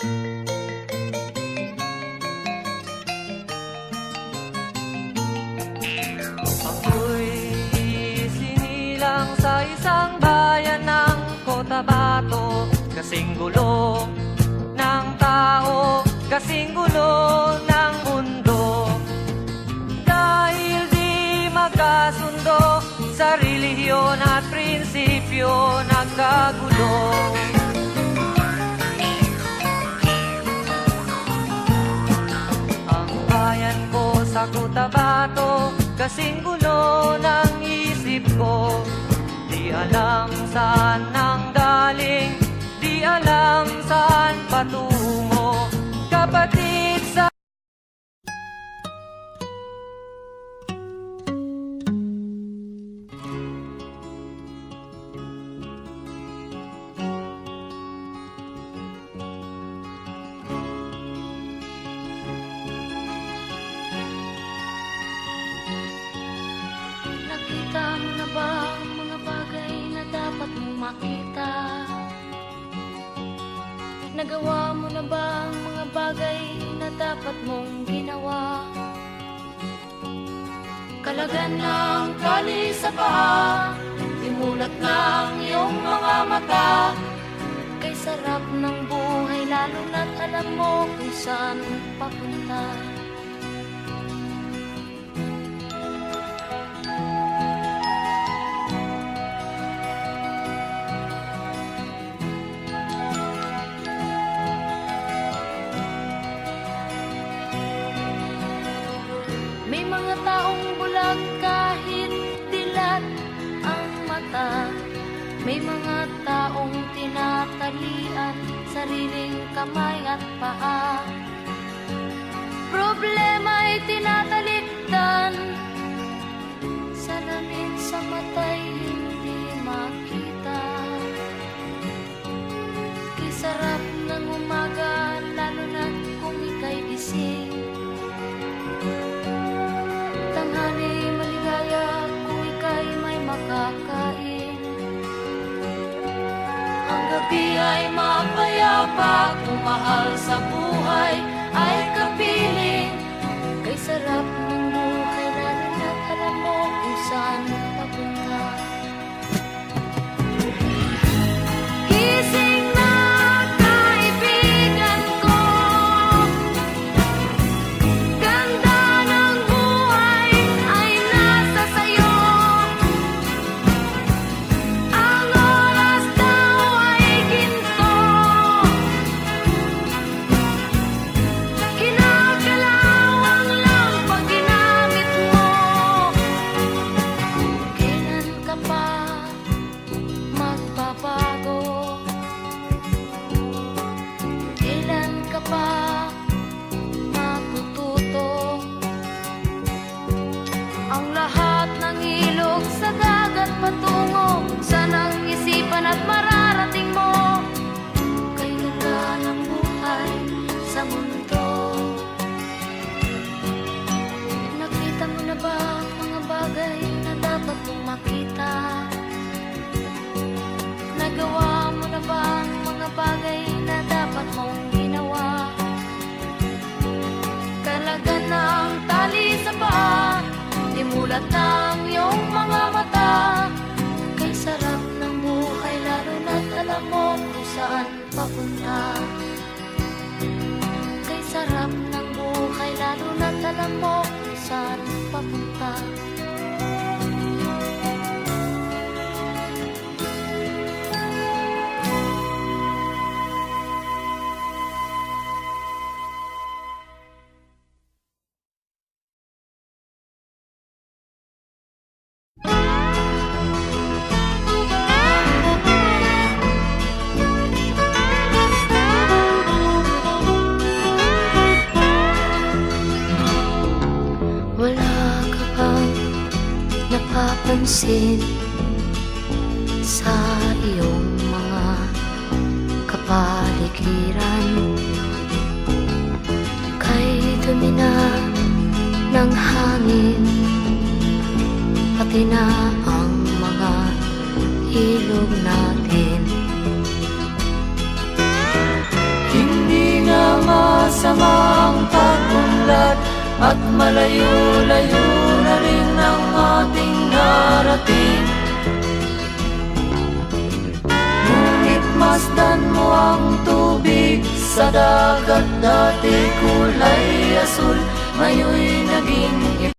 Ako'y sinilang sa isang bayan ng Cotabato, kasing gulo ng tao, kasing gulo ng mundo. Dahil di magkasundo sa relihiyon at prinsipyo, nagkagulo. Ang bayan ko sa Cotabato, kasing gulo ng isip ko. Di alam saan nang galing, di alam saan patungo. Kapatid sa Nakita mo na ba ang mga bagay na dapat mong makita? Nagawa mo na ba ang mga bagay na dapat mong ginawa? Kalagan ng tali sa paa, imulat ng iyong mga mata. Kay sarap ng buhay, lalo na't alam mo kung saan papunta. May mga taong bulag kahit dilat ang mata. May mga taong tinatalian sariling kamay at paa. Problema'y tinatalikdan, salamin sa mata'y hindi makita. Kisarap ng umaga, lalo na kung ika'y gising. Tanghali maligaya kung ika'y may makakain. Ang gabi ay mapayapa kung mahal sa buhay ay kapiling. Kay sarap ng buhay, lalo na't alam mo kung saan papunta. Gising na kaibigan ko, ganda ng buhay ay nasa sayo. Ang oras daw ay ginto, kinakalawang lang pag ginamit mo. Kailan ka pa magbabago? Kailan ka pa matututo? Ang lahat ng ilog sa dagat patungo, saan ang isipan at mararating mo? Kay ganda ng buhay sa mundo. Nakita mo na ba ang mga bagay na dapat mong makita? Nagawa mo na ba ang mga bagay na dapat mong ginawa? Kalagan ng tali sa paa, imulat ng iyong mga mata. Kay sarap ng buhay, lalo na't alam mo kung saan papunta. Kay sarap ng buhay, lalo na't alam mo kung saan papunta. Wala ka bang napapansin sa iyong mga kapaligiran? Kay dumi na ng hangin, pati na ang mga ilog natin. Hindi at malayo-layo na rin ang ating narating. Ngunit masdan mo ang tubig sa dagat, dati kulay asul, ngayon'y naging